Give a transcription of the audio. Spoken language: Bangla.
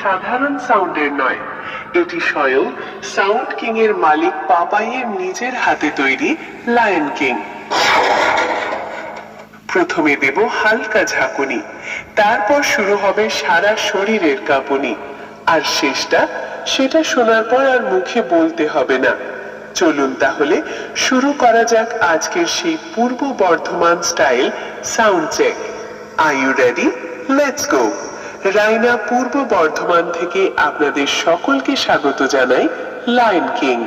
সাধারণ সাউন্ডের নয়, এটি স্বয়ং সাউন্ড কিং এর মালিক পাপাইয়ের নিজের হাতে তৈরি লায়ন কিং। প্রথমে দেব হালকা ঝাঁকুনি, তারপর শুরু হবে সারা শরীরের কাঁপুনি, আর শেষটা সেটা শোনার পর আর মুখে বলতে হবে না। চলুন তাহলে শুরু করা যাক আজকের সেই Purba Bardhaman style sound check. Are you ready? Let's go. Raina Purba Bardhaman থেকে আপনাদের সকলকে স্বাগত জানাই লায়ন কিং।